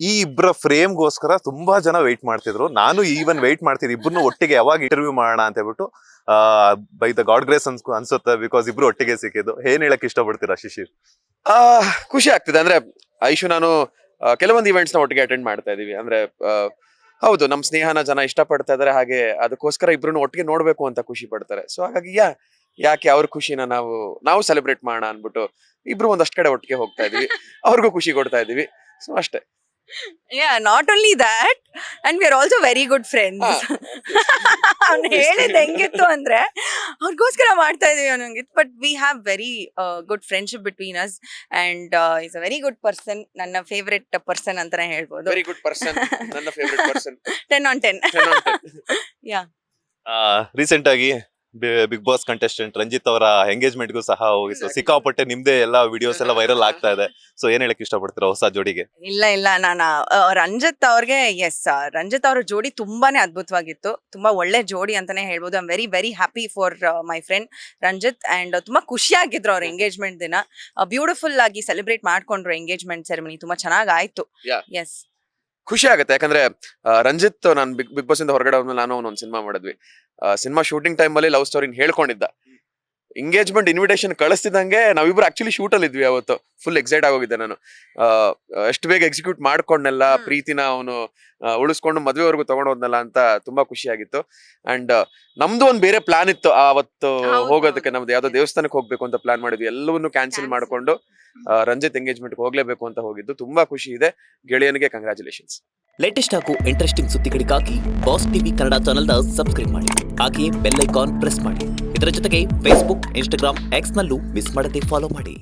ಈ ಇಬ್ಬರ ಫ್ರೇಮ್ಗೋಸ್ಕರ ತುಂಬಾ ಜನ ವೆಯ್ಟ್ ಮಾಡ್ತಿದ್ರು. ನಾನು ಈವನ್ ವೆಯ್ಟ್ ಮಾಡ್ತಿದ್ದೆ ಇಬ್ಬರನ್ನು ಒಟ್ಟಿಗೆ ಯಾವಾಗ ಇಂಟರ್ವ್ಯೂ ಮಾಡೋಣ ಅಂತ ಹೇಳ್ಬಿಟ್ಟು. ಬೈ ದ ಗಾಡ್ ಗ್ರೇಸ್ ಅನ್ಸುತ್ತೆ, ಬಿಕಾಸ್ ಇಬ್ರು ಒಟ್ಟಿಗೆ ಸಿಕ್ಕಿದ್ದು. ಏನ್ ಹೇಳಕ್ ಇಷ್ಟಪಡ್ತೀರಾ ಶಿಶಿರ್? ಖುಷಿ ಆಗ್ತಿದೆ. ಅಂದ್ರೆ ಐಶು ನಾನು ಕೆಲವೊಂದು ಇವೆಂಟ್ಸ್ ನ ಒಟ್ಟಿಗೆ ಅಟೆಂಡ್ ಮಾಡ್ತಾ ಇದೀವಿ. ಅಂದ್ರೆ ಹೌದು, ನಮ್ ಸ್ನೇಹನ ಜನ ಇಷ್ಟಪಡ್ತಾ ಇದಾರೆ, ಹಾಗೆ ಅದಕ್ಕೋಸ್ಕರ ಇಬ್ರು ಒಟ್ಟಿಗೆ ನೋಡ್ಬೇಕು ಅಂತ ಖುಷಿ ಪಡ್ತಾರೆ. ಸೊ ಹಾಗಾಗಿ ಯಾಕೆ ಅವ್ರ ಖುಷಿನ ನಾವು ಸೆಲೆಬ್ರೇಟ್ ಮಾಡೋಣ ಅನ್ಬಿಟ್ಟು ಇಬ್ರು ಒಂದಷ್ಟು ಕಡೆ ಒಟ್ಟಿಗೆ ಹೋಗ್ತಾ ಇದೀವಿ, ಅವ್ರಿಗೂ ಖುಷಿ ಕೊಡ್ತಾ ಇದೀವಿ. ಸೊ ಅಷ್ಟೇ. Yeah, not only that, and we are also very good friends. ಅವ್ನು ಹೇಳಿದ್ ಹೆಂಗಿತ್ತು ಅಂದ್ರೆ ಅವ್ರಿಗೋಸ್ಕರ ಮಾಡ್ತಾ ಇದೀವಿ ಅನ್ನೋಂಗಿತ್ತು. But we have very good friendship between us, and is a very good person. ನನ್ನ ಫೇವ್ರೆಟ್ ಪರ್ಸನ್ ಅಂತಾನೆ ಹೇಳ್ಬೋದು. ವೆರಿ ಗುಡ್ ಪರ್ಸನ್, ನನ್ನ favourite person. 10 on 10. Yeah, recent ಆಗಿ ಬಿಗ್ ಬಾಸ್ ಕಂಟೆಸ್ಟೆಂಟ್ ರಂಜಿತ್ ಅವರ ಎಂಗೇಜ್ಮೆಂಟ್ಗೂ ಸಹ ಹೋಗಿತ್ತು. ಸಿಕ್ಕಾಪಟ್ಟೆ ನಿಮ್ದೇ ಎಲ್ಲ ವಿಡಿಯೋಸ್ ಎಲ್ಲ ವೈರಲ್ ಆಗ್ತಾ ಇದೆ. ಸೊ ಏನ್ ಹೇಳಕ್ ಇಷ್ಟಪಡ್ತೀರಾ ಹೊಸ ಜೋಡಿಗೆ? ಇಲ್ಲ ನಾನು ರಂಜಿತ್ ಅವ್ರಿಗೆ ರಂಜಿತ್ ಅವ್ರ ಜೋಡಿ ತುಂಬಾನೇ ಅದ್ಭುತವಾಗಿತ್ತು. ತುಂಬಾ ಒಳ್ಳೆ ಜೋಡಿ ಅಂತಾನೆ ಹೇಳ್ಬೋದು. I am very very happy for my friend Ranjith. And ತುಂಬಾ ಖುಷಿಯಾಗಿದ್ರು ಅವ್ರ ಎಂಗೇಜ್ಮೆಂಟ್ ದಿನ. ಬ್ಯೂಟಿಫುಲ್ ಆಗಿ ಸೆಲೆಬ್ರೇಟ್ ಮಾಡ್ಕೊಂಡ್ರು ಎಂಗೇಜ್ಮೆಂಟ್ ಸೆರೆಮನಿ. ತುಂಬಾ ಚೆನ್ನಾಗ್ ಆಯ್ತು. ಎಸ್, ಖುಷಿ ಆಗುತ್ತೆ. ಯಾಕಂದ್ರೆ ರಂಜಿತ್ ನಾನು ಬಿಗ್ ಬಾಸ್ ಇಂದ ಹೊರಗಡೆ ಹೋದ್ಮೇಲೆ ನಾನು ಒಂದ್ ಸಿನಿಮಾ ಮಾಡಿದ್ವಿ. ಸಿನಿಮಾ ಶೂಟಿಂಗ್ ಟೈಮ್ ಅಲ್ಲಿ ಲವ್ ಸ್ಟೋರಿನ ಹೇಳ್ಕೊಂಡಿದ್ದ. ಎಂಗೇಜ್ಮೆಂಟ್ ಇನ್ವಿಟೇಷನ್ ಕಳಿಸ್ತಿದಂಗೆ ನಾವಿಬ್ರು ಆಕ್ಚುಲಿ ಶೂಟ್ ಅಲ್ಲಿ ಇದ್ವಿ ಅವತ್ತು. ಫುಲ್ ಎಕ್ಸೈಟ್ ಆಗೋಗಿದ್ದೆ ನಾನು. ಎಷ್ಟು ಬೇಗ ಎಕ್ಸಿಕ್ಯೂಟ್ ಮಾಡ್ಕೊಂಡ್ನೆಲ್ಲ, ಪ್ರೀತಿನ ಅವನು ಉಳಿಸ್ಕೊಂಡು ಮದ್ವೆವರೆಗೂ ತಗೊಂಡೋದ್ನಲ್ಲ ಅಂತ ತುಂಬಾ ಖುಷಿ ಆಗಿತ್ತು. ಅಂಡ್ ನಮ್ದು ಒಂದ್ ಬೇರೆ ಪ್ಲಾನ್ ಇತ್ತು ಅವತ್ತು ಹೋಗೋದಕ್ಕೆ. ನಮ್ದು ಯಾವ್ದೋ ದೇವಸ್ಥಾನಕ್ಕೆ ಹೋಗ್ಬೇಕು ಅಂತ ಪ್ಲಾನ್ ಮಾಡಿದ್ವಿ. ಎಲ್ಲವನ್ನೂ ಕ್ಯಾನ್ಸಲ್ ಮಾಡ್ಕೊಂಡು ರಂಜಿತ್ ಎಂಗೇಜ್ಮೆಂಟ್ ಹೋಗ್ಲೇಬೇಕು ಅಂತ ಹೋಗಿದ್ದು. ತುಂಬಾ ಖುಷಿ ಇದೆ. ಗೆಳೆಯನಿಗೆ ಕಂಗ್ರಾಚುಲೇಷನ್ಸ್. ಲೇಟೆಸ್ಟ್ ಹಾಗೂ ಇಂಟ್ರೆಸ್ಟಿಂಗ್ ಸುದ್ದಿಗಳಿಗಾಗಿ ಬಾಸ್ ಟಿವಿ ಕನ್ನಡ ಚಾನೆಲ್ನ ಸಬ್ಸ್ಕ್ರೈಬ್ ಮಾಡಿ. ಹಾಗೆಯೇ ಬೆಲ್ ಐಕಾನ್ ಪ್ರೆಸ್ ಮಾಡಿ. ಇದರ ಜೊತೆಗೆ ಫೇಸ್ಬುಕ್, ಇನ್ಸ್ಟಾಗ್ರಾಮ್, ಎಕ್ಸ್ ನಲ್ಲೂ ಮಿಸ್ ಮಾಡದೆ ಫಾಲೋ ಮಾಡಿ.